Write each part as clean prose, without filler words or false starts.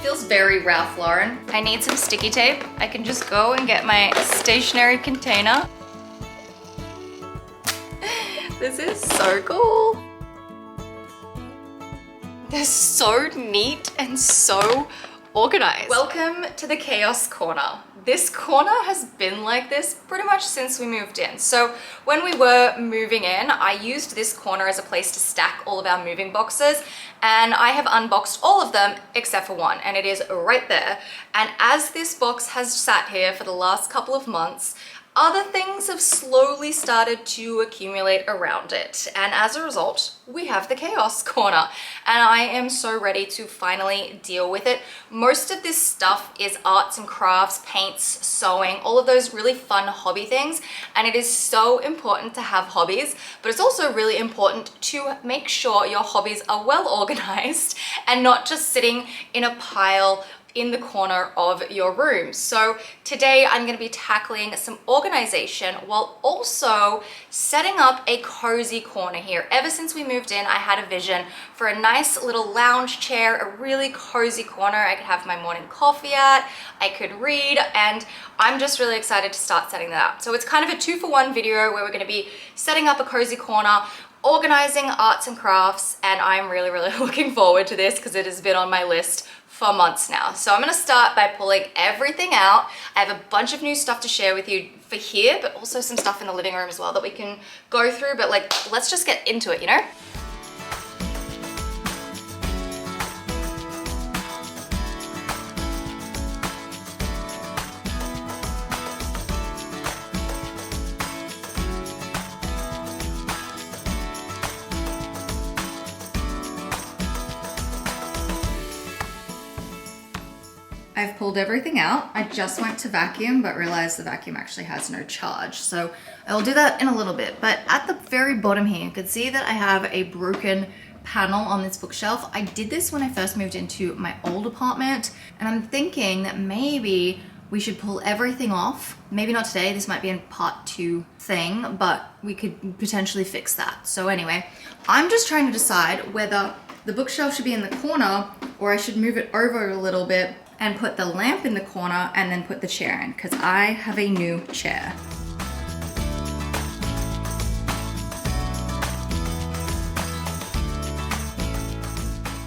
Feels very Ralph Lauren. I need some sticky tape. I can just go and get my stationery container. This is so cool. They're so neat and so organized. Welcome to the Chaos Corner. This corner has been like this pretty much since we moved in. So when we were moving in, I used this corner as a place to stack all of our moving boxes, and I have unboxed all of them except for one, and it is right there. And as this box has sat here for the last couple of months, other things have slowly started to accumulate around it. And as a result, we have the Chaos Corner. And I am so ready to finally deal with it. Most of this stuff is arts and crafts, paints, sewing, all of those really fun hobby things. And it is so important to have hobbies, but it's also really important to make sure your hobbies are well organized and not just sitting in a pile in the corner of your room. So today I'm going to be tackling some organization while also setting up a cozy corner here. Ever since we moved in, I had a vision for a nice little lounge chair, a really cozy corner I could have my morning coffee at, I could read, and I'm just really excited to start setting that up. So it's kind of a 2-for-1 video where we're going to be setting up a cozy corner, organizing arts and crafts, and I'm really looking forward to this because it has been on my list for months now. So I'm gonna start by pulling everything out. I have a bunch of new stuff to share with you for here, but also some stuff in the living room as well that we can go through, but like, let's just get into it, you know? I've pulled everything out. I just went to vacuum, but realized the vacuum actually has no charge. So I'll do that in a little bit. But at the very bottom here, you can see that I have a broken panel on this bookshelf. I did this when I first moved into my old apartment, and I'm thinking that maybe we should pull everything off. Maybe not today, this might be a part 2 thing, but we could potentially fix that. So anyway, I'm just trying to decide whether the bookshelf should be in the corner or I should move it over a little bit and put the lamp in the corner and then put the chair in, because I have a new chair.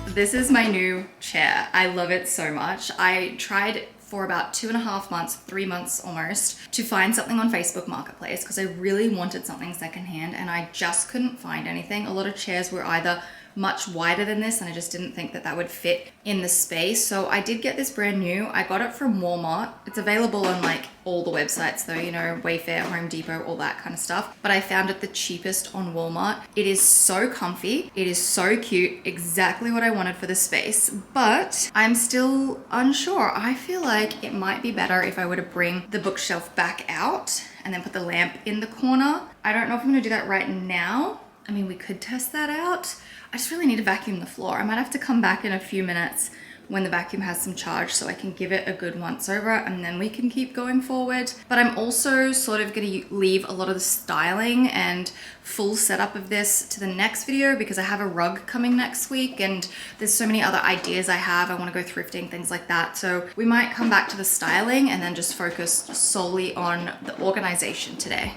This is my new chair. I love it so much. I tried for about 2.5 months, 3 months almost, to find something on Facebook Marketplace because I really wanted something secondhand and I just couldn't find anything. A lot of chairs were either much wider than this and I just didn't think that that would fit in the space. So I did get this brand new. I got it from Walmart. It's available on like all the websites though, you know, Wayfair, Home Depot, all that kind of stuff. But I found it the cheapest on Walmart. It is so comfy. It is so cute. Exactly what I wanted for the space. But I'm still unsure. I feel like it might be better if I were to bring the bookshelf back out and then put the lamp in the corner. I don't know if I'm gonna do that right now. I mean, we could test that out. I just really need to vacuum the floor. I might have to come back in a few minutes when the vacuum has some charge so I can give it a good once over and then we can keep going forward. But I'm also sort of gonna leave a lot of the styling and full setup of this to the next video because I have a rug coming next week and there's so many other ideas I have. I wanna go thrifting, things like that. So we might come back to the styling and then just focus solely on the organization today.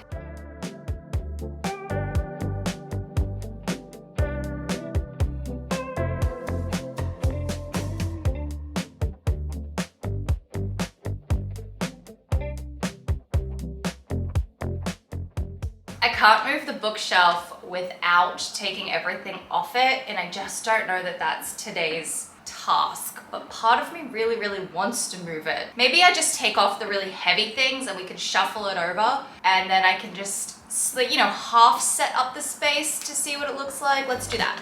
I can't move the bookshelf without taking everything off it, and I just don't know that that's today's task. But part of me really wants to move it. Maybe I just take off the really heavy things and we can shuffle it over, and then I can just, you know, half set up the space to see what it looks like. Let's do that.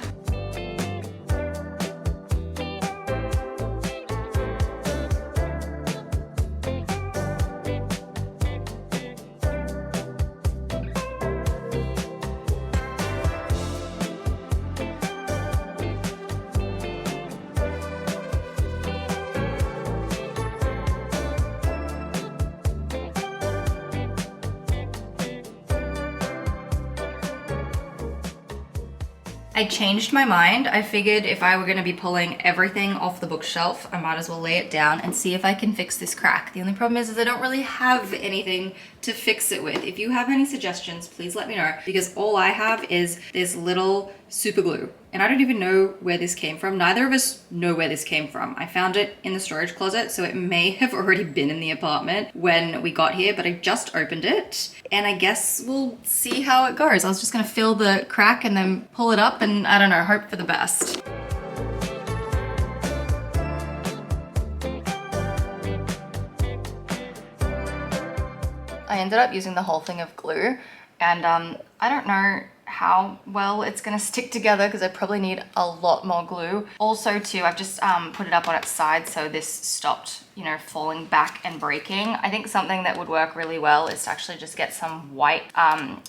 I changed my mind. I figured if I were gonna be pulling everything off the bookshelf, I might as well lay it down and see if I can fix this crack. The only problem is I don't really have anything to fix it with. If you have any suggestions, please let me know, because all I have is this little super glue. And I don't even know where this came from. Neither of us know where this came from. I found it in the storage closet, so it may have already been in the apartment when we got here, but I just opened it. And I guess we'll see how it goes. I was just gonna fill the crack and then pull it up and, I don't know, hope for the best. I ended up using the whole thing of glue, and I don't know how well it's gonna stick together because I probably need a lot more glue. Also too, I've just put it up on its side so this stopped, you know, falling back and breaking. I think something that would work really well is to actually just get some white,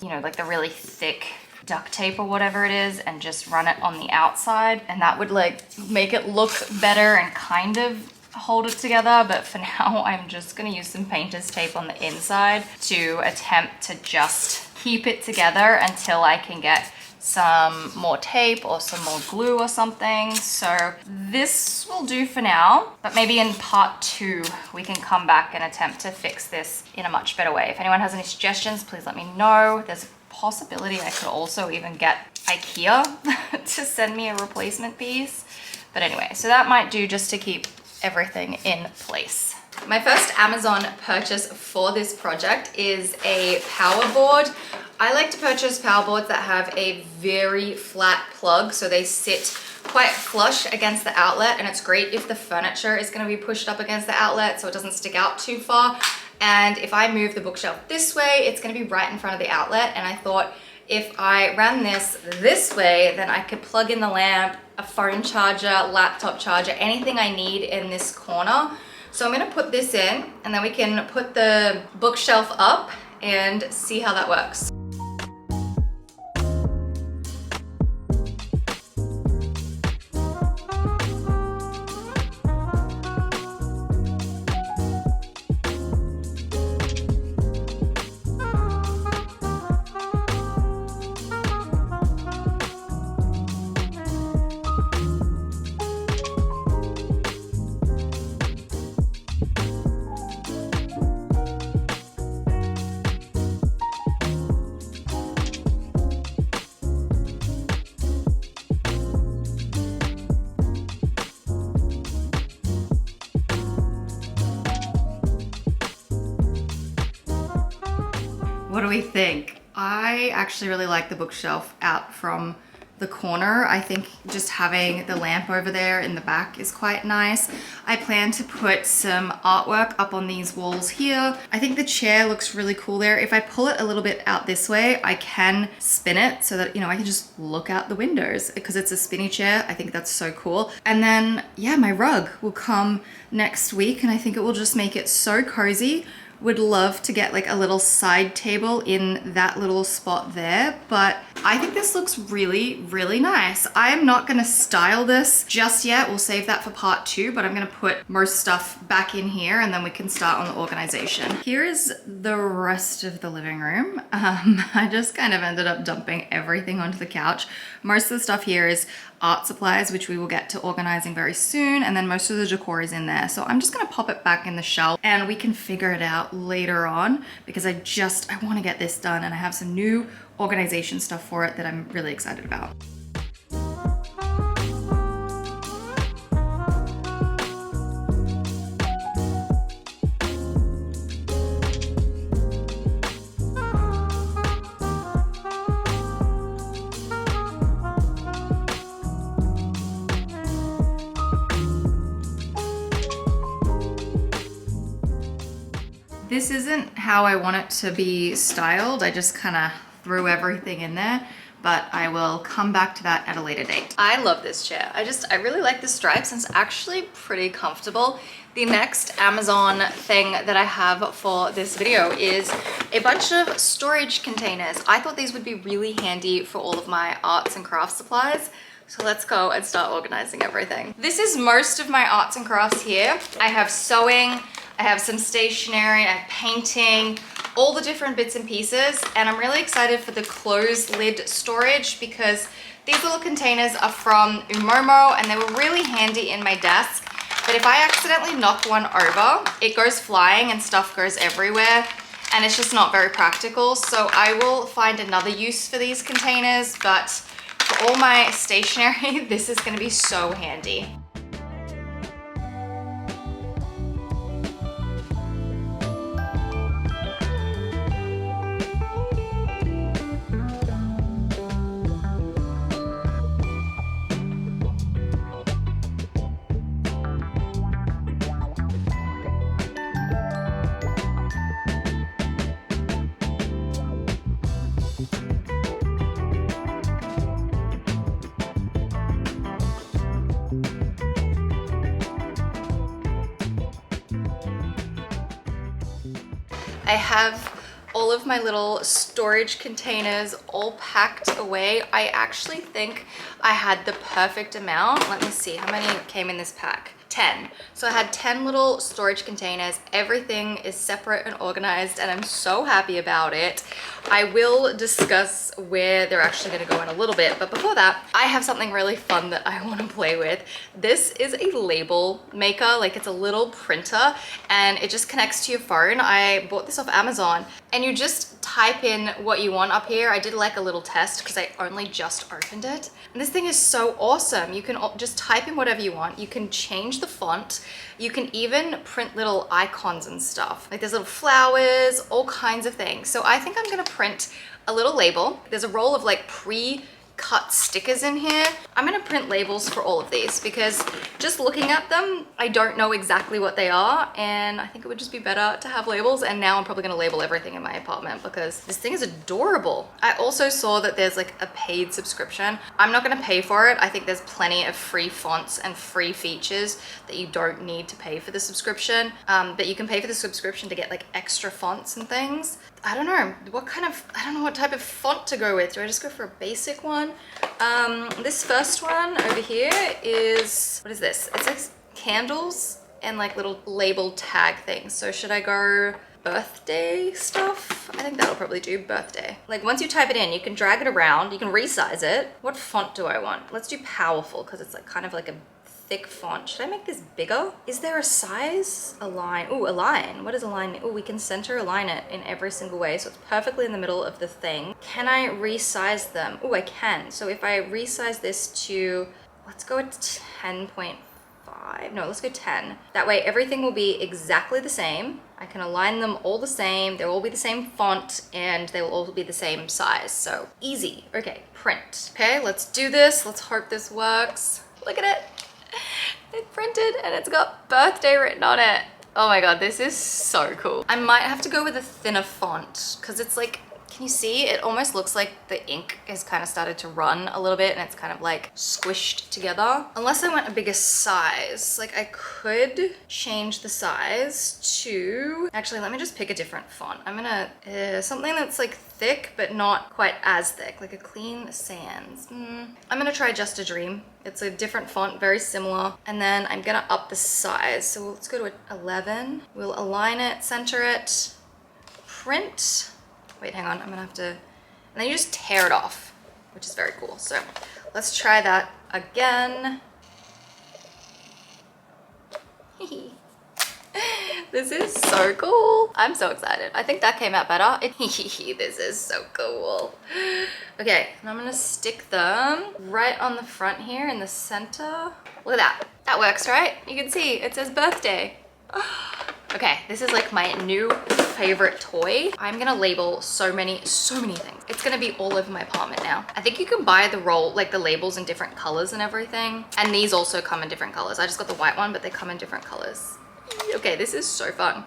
you know, like the really thick duct tape or whatever it is, and just run it on the outside, and that would like make it look better and kind of hold it together. But for now, I'm just gonna use some painter's tape on the inside to attempt to just keep it together until I can get some more tape or some more glue or something. So this will do for now, but maybe in part 2 we can come back and attempt to fix this in a much better way. If anyone has any suggestions, please let me know. There's a possibility I could also even get IKEA to send me a replacement piece. But anyway, so that might do just to keep everything in place. My first Amazon purchase for this project is a power board. I like to purchase power boards that have a very flat plug, so they sit quite flush against the outlet, and it's great if the furniture is going to be pushed up against the outlet so it doesn't stick out too far. And if I move the bookshelf this way, it's going to be right in front of the outlet, and I thought if I ran this way, then I could plug in the lamp, a phone charger, laptop charger, anything I need in this corner. So I'm gonna put this in, and then we can put the bookshelf up and see how that works. What do we think? I actually really like the bookshelf out from the corner. I think just having the lamp over there in the back is quite nice. I plan to put some artwork up on these walls here. I think the chair looks really cool there. If I pull it a little bit out this way, I can spin it so that, you know, I can just look out the windows because it's a spinny chair. I think that's so cool. And then, yeah, my rug will come next week, and I think it will just make it so cozy. Would love to get like a little side table in that little spot there, but I think this looks really, really nice. I am not gonna style this just yet. We'll save that for part 2, but I'm gonna put most stuff back in here and then we can start on the organization. Here is the rest of the living room. I just kind of ended up dumping everything onto the couch. Most of the stuff here is art supplies, which we will get to organizing very soon, and then most of the decor is in there. So I'm just gonna pop it back in the shelf and we can figure it out later on, because I want to get this done, and I have some new organization stuff for it that I'm really excited about. This isn't how I want it to be styled. I just kind of threw everything in there, but I will come back to that at a later date. I love this chair. I really like the stripes, and it's actually pretty comfortable. The next Amazon thing that I have for this video is a bunch of storage containers. I thought these would be really handy for all of my arts and crafts supplies. So let's go and start organizing everything. This is most of my arts and crafts here. I have sewing, I have some stationery, I have painting, all the different bits and pieces. And I'm really excited for the closed lid storage because These little containers are from Umomo and they were really handy in my desk. But if I accidentally knock one over, it goes flying and stuff goes everywhere and it's just not very practical. So I will find another use for these containers, but for all my stationery, this is going to be so handy. I have all of my little storage containers all packed away. I actually think I had the perfect amount. Let me see, how many came in this pack? 10. So I had 10 little storage containers. Everything is separate and organized and I'm so happy about it. I will discuss where they're actually going to go in a little bit, but before that, I have something really fun that I want to play with. This is a label maker, like it's a little printer and it just connects to your phone. I bought this off Amazon and you just type in what you want up here. I did like a little test because I only just opened it. And this thing is so awesome. You can just type in whatever you want. You can change the font. You can even print little icons and stuff. Like there's little flowers, all kinds of things. So I think I'm gonna print a little label. There's a roll of like pre-cut stickers in here. I'm gonna print labels for all of these because just looking at them, I don't know exactly what they are. And I think it would just be better to have labels. And now I'm probably gonna label everything in my apartment because this thing is adorable. I also saw that there's like a paid subscription. I'm not gonna pay for it. I think there's plenty of free fonts and free features that you don't need to pay for the subscription. But you can pay for the subscription to get like extra fonts and things. I don't know I don't know what type of font to go with. Do I just go for a basic one? This first one over here is, what is this? It's like candles and like little label tag things. So should I go birthday stuff? I think that'll probably do birthday. Like once you type it in, you can drag it around, you can resize it. What font do I want? Let's do powerful because it's like kind of like a thick font. Should I make this bigger? Is there a size? Align. Ooh, align. What is align? Oh, we can center align it in every single way. So it's perfectly in the middle of the thing. Can I resize them? Oh, I can. So if I resize this to, let's go at 10.5. No, let's go 10. That way everything will be exactly the same. I can align them all the same. They'll all be the same font and they will all be the same size. So easy. Okay, print. Okay, let's do this. Let's hope this works. Look at it. It printed and it's got birthday written on it. Oh my god, this is so cool. I might have to go with a thinner font because it's like, can you see? It almost looks like the ink has kind of started to run a little bit and it's kind of like squished together. Unless I want a bigger size, like I could change the size to, actually let me just pick a different font. I'm gonna, something that's like thick but not quite as thick, like a clean sans. I'm gonna try Just a Dream. It's a different font, very similar. And then I'm gonna up the size. So let's go to 11. We'll align it, center it, print. Wait, hang on, I'm gonna have to, and then you just tear it off, which is very cool. So let's try that again. This is so cool. I'm so excited. I think that came out better. This is so cool. Okay, and I'm gonna stick them right on the front here in the center. Look at that. That works, right? You can see it says birthday. Okay, this is like my new favorite toy. I'm gonna label so many things. It's gonna be all over my apartment now. I think you can buy the roll, like the labels in different colors and everything. And these also come in different colors. I just got the white one, but they come in different colors. Okay, this is so fun.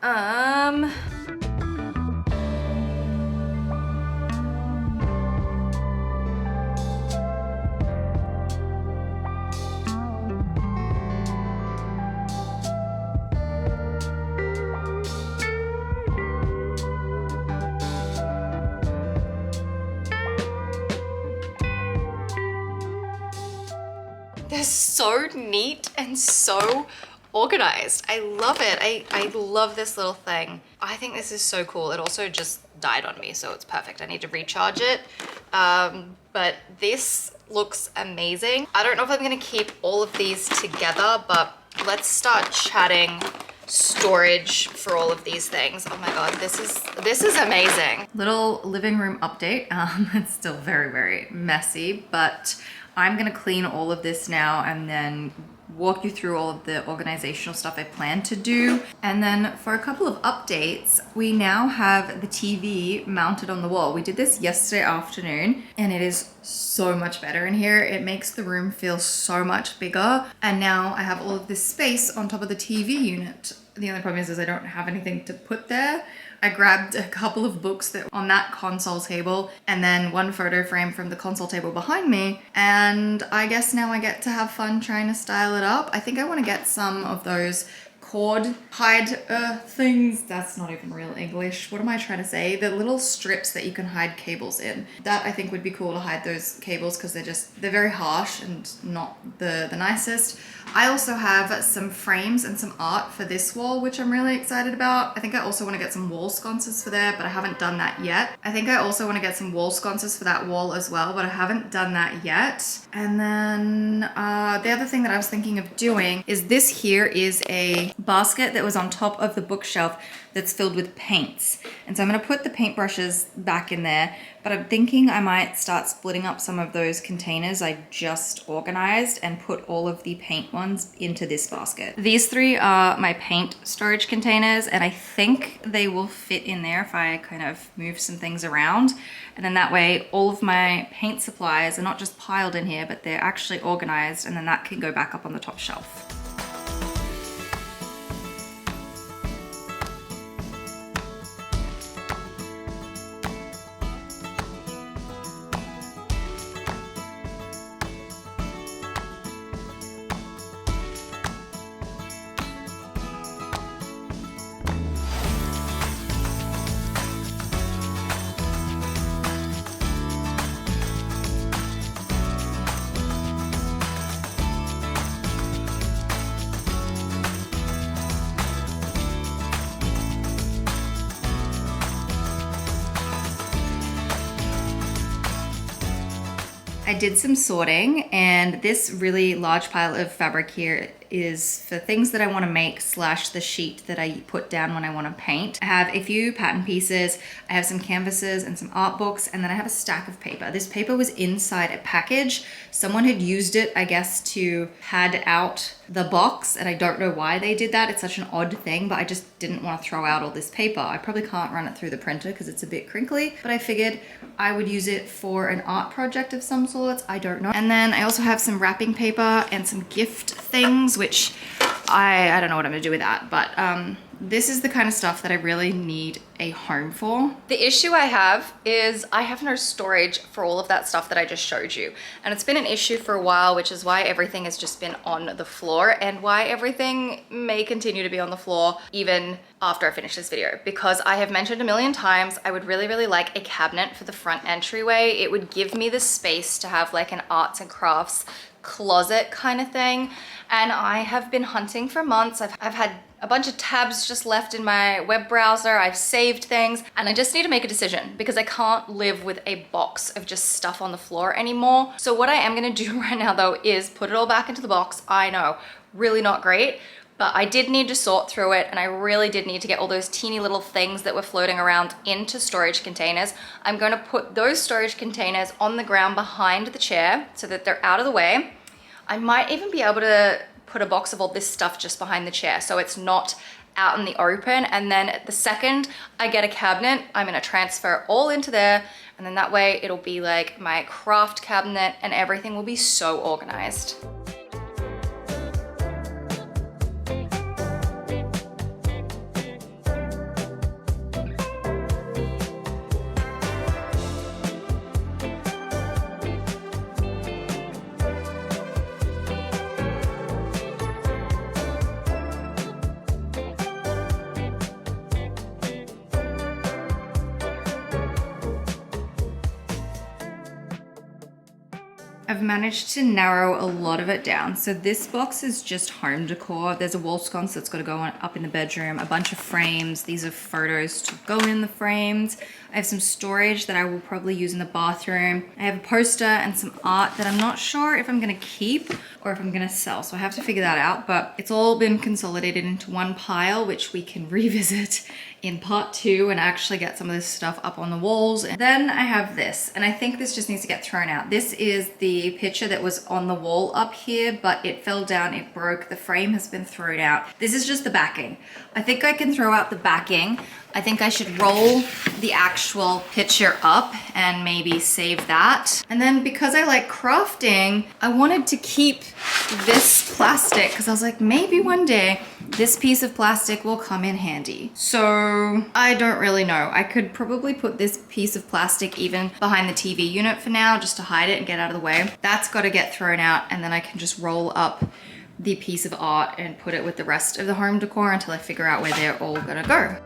They're so neat and so organized. I love it. I love this little thing. I think this is so cool. It also just died on me, so it's perfect. I need to recharge it. But this looks amazing. I don't know if I'm gonna keep all of these together, but let's start chatting storage for all of these things. Oh my god, this is amazing. Little living room update. It's still very, very messy, but I'm gonna clean all of this now and then walk you through all of the organizational stuff I plan to do. And then for a couple of updates, we now have the TV mounted on the wall. We did this yesterday afternoon and it is so much better in here. It makes the room feel so much bigger. And now I have all of this space on top of the TV unit. The only problem is I don't have anything to put there. I grabbed a couple of books that were on that console table and then one photo frame from the console table behind me. And I guess now I get to have fun trying to style it up. I think I want to get some of those cord hide things. That's not even real English. What am I trying to say? The little strips that you can hide cables in. That I think would be cool to hide those cables because they're very harsh and not the nicest. I also have some frames and some art for this wall, which I'm really excited about. I think I also want to get some wall sconces for there, but I haven't done that yet. I think I also want to get some wall sconces for that wall as well, but I haven't done that yet. And then the other thing that I was thinking of doing is this here is a basket that was on top of the bookshelf that's filled with paints. And so I'm gonna put the paintbrushes back in there, but I'm thinking I might start splitting up some of those containers I just organized and put all of the paint ones into this basket. These three are my paint storage containers, and I think they will fit in there if I kind of move some things around. And then that way, all of my paint supplies are not just piled in here, but they're actually organized, and then that can go back up on the top shelf. I did some sorting, and this really large pile of fabric here is for things that I want to make / the sheet that I put down when I want to paint. I have a few pattern pieces, I have some canvases and some art books, and then I have a stack of paper. This paper was inside a package. Someone had used it, I guess, to pad out the box, and I don't know why they did that. It's such an odd thing, but I just didn't want to throw out all this paper. I probably can't run it through the printer because it's a bit crinkly, but I figured I would use it for an art project of some sorts. I don't know. And then I also have some wrapping paper and some gift things, which I don't know what I'm gonna do with that, but this is the kind of stuff that I really need a home for. The issue I have is I have no storage for all of that stuff that I just showed you. And it's been an issue for a while, which is why everything has just been on the floor and why everything may continue to be on the floor even after I finish this video. Because I have mentioned a million times, I would really, really like a cabinet for the front entryway. It would give me the space to have like an arts and crafts closet kind of thing. And I have been hunting for months. I've had a bunch of tabs just left in my web browser. I've saved things and I just need to make a decision because I can't live with a box of just stuff on the floor anymore. So what I am gonna do right now though is put it all back into the box. I know, really not great, but I did need to sort through it and I really did need to get all those teeny little things that were floating around into storage containers. I'm gonna put those storage containers on the ground behind the chair so that they're out of the way. I might even be able to put a box of all this stuff just behind the chair so it's not out in the open. And then the second I get a cabinet, I'm gonna transfer it all into there, and then that way it'll be like my craft cabinet and everything will be so organized. I've managed to narrow a lot of it down. So this box is just home decor. There's a wall sconce that's got to go on up in the bedroom, a bunch of frames. These are photos to go in the frames. I have some storage that I will probably use in the bathroom. I have a poster and some art that I'm not sure if I'm gonna keep or if I'm gonna sell. So I have to figure that out, but it's all been consolidated into one pile, which we can revisit in part 2 and actually get some of this stuff up on the walls. And then I have this, and I think this just needs to get thrown out. This is the picture that was on the wall up here, but it fell down, it broke, the frame has been thrown out. This is just the backing. I think I can throw out the backing. I think I should roll the actual picture up and maybe save that. And then because I like crafting, I wanted to keep this plastic because I was like, maybe one day this piece of plastic will come in handy. So I don't really know. I could probably put this piece of plastic even behind the TV unit for now, just to hide it and get out of the way. That's got to get thrown out, and then I can just roll up the piece of art and put it with the rest of the home decor until I figure out where they're all gonna go.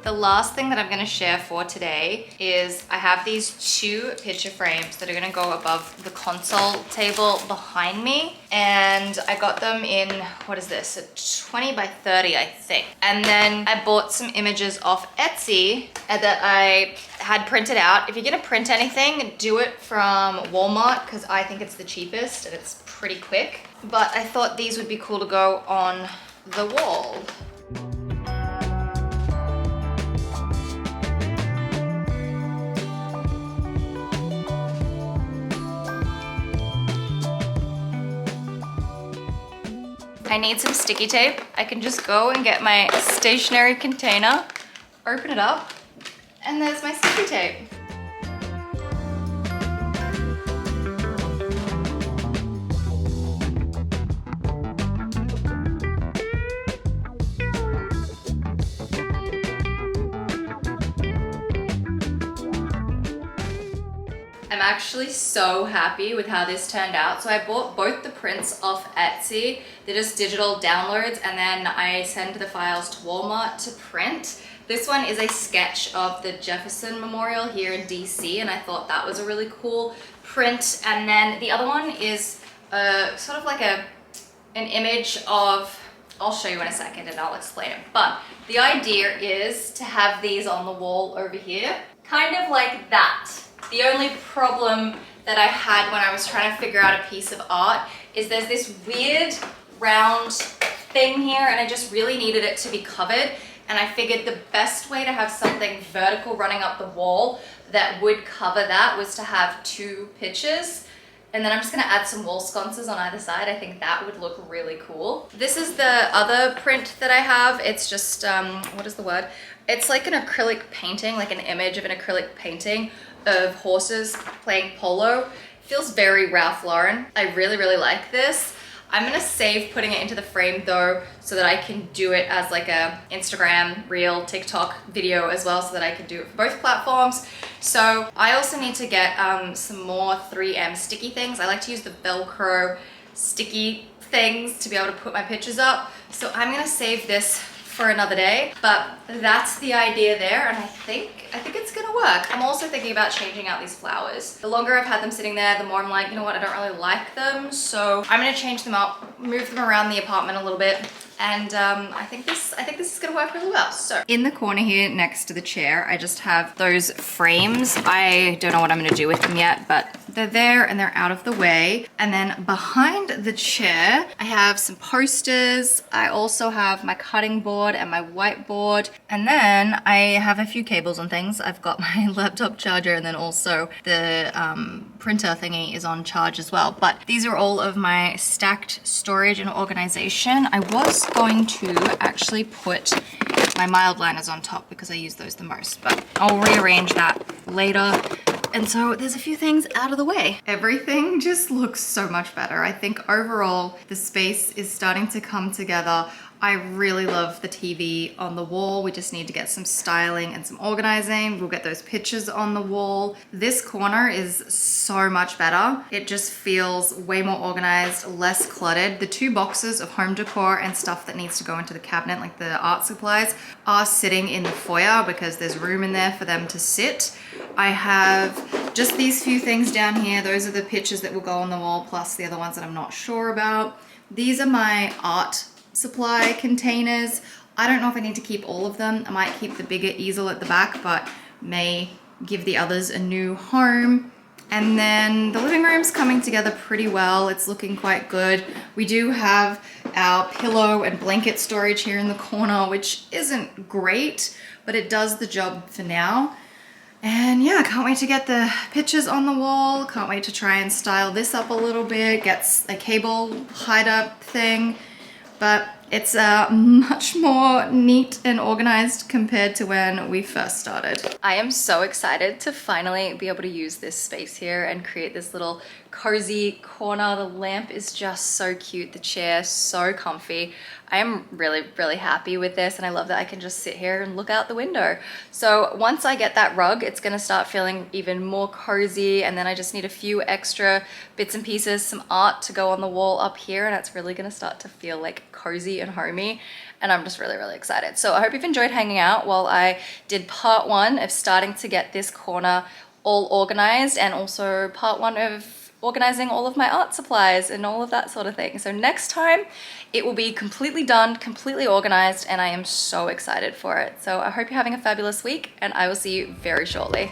The last thing that I'm gonna share for today is I have these 2 picture frames that are gonna go above the console table behind me. And I got them in, what is this, a 20 by 30, I think. And then I bought some images off Etsy that I had printed out. If you're gonna print anything, do it from Walmart because I think it's the cheapest and it's pretty quick. But I thought these would be cool to go on the wall. I need some sticky tape. I can just go and get my stationery container, open it up, and there's my sticky tape. I'm actually so happy with how this turned out. So I bought both the prints off Etsy. They're just digital downloads, and then I send the files to Walmart to print. This one is a sketch of the Jefferson Memorial here in DC, and I thought that was a really cool print. And then the other one is sort of like an image of, I'll show you in a second and I'll explain it. But the idea is to have these on the wall over here, kind of like that. The only problem that I had when I was trying to figure out a piece of art is there's this weird round thing here, and I just really needed it to be covered. And I figured the best way to have something vertical running up the wall that would cover that was to have 2 pictures. And then I'm just gonna add some wall sconces on either side. I think that would look really cool. This is the other print that I have. It's just, what is the word? It's like an acrylic painting, like an image of an acrylic painting of horses playing polo. Feels very Ralph Lauren. I really, really like this. I'm gonna save putting it into the frame though, so that I can do it as like a Instagram, Reel, TikTok video as well, so that I can do it for both platforms. So I also need to get some more 3M sticky things. I like to use the Velcro sticky things to be able to put my pictures up. So I'm gonna save this for another day, but that's the idea there, and I think it's gonna work. I'm also thinking about changing out these flowers. The longer I've had them sitting there, the more I'm like, you know what, I don't really like them, so I'm gonna change them up, move them around the apartment a little bit, and I think this is gonna work really well. So in the corner here next to the chair, I just have those frames. I don't know what I'm gonna do with them yet, but they're there and they're out of the way. And then behind the chair, I have some posters. I also have my cutting board and my whiteboard. And then I have a few cables and things. I've got my laptop charger, and then also the printer thingy is on charge as well. But these are all of my stacked storage and organization. I was going to actually put my mild liners on top because I use those the most, but I'll rearrange that later. And so there's a few things out of the way. Everything just looks so much better. I think overall the space is starting to come together. I really love the TV on the wall. We just need to get some styling and some organizing. We'll get those pictures on the wall. This corner is so much better. It just feels way more organized, less cluttered. The two boxes of home decor and stuff that needs to go into the cabinet, like the art supplies, are sitting in the foyer because there's room in there for them to sit. I have just these few things down here. Those are the pictures that will go on the wall, plus the other ones that I'm not sure about. These are my art supply containers. I don't know if I need to keep all of them. I might keep the bigger easel at the back, but may give the others a new home. And then the living room's coming together pretty well. It's looking quite good. We do have our pillow and blanket storage here in the corner, which isn't great, but it does the job for now. And yeah, can't wait to get the pictures on the wall. Can't wait to try and style this up a little bit, get a cable hide-up thing. But it's much more neat and organized compared to when we first started. I am so excited to finally be able to use this space here and create this little cozy corner. The lamp is just so cute. The chair, so comfy. I am really, really happy with this, and I love that I can just sit here and look out the window. So once I get that rug, it's gonna start feeling even more cozy, and then I just need a few extra bits and pieces, some art to go on the wall up here, and it's really gonna start to feel like cozy and homey. And I'm just really, really excited. So I hope you've enjoyed hanging out while I did part one of starting to get this corner all organized, and also part one of organizing all of my art supplies and all of that sort of thing. So next time it will be completely done, completely organized, and I am so excited for it. So I hope you're having a fabulous week, and I will see you very shortly.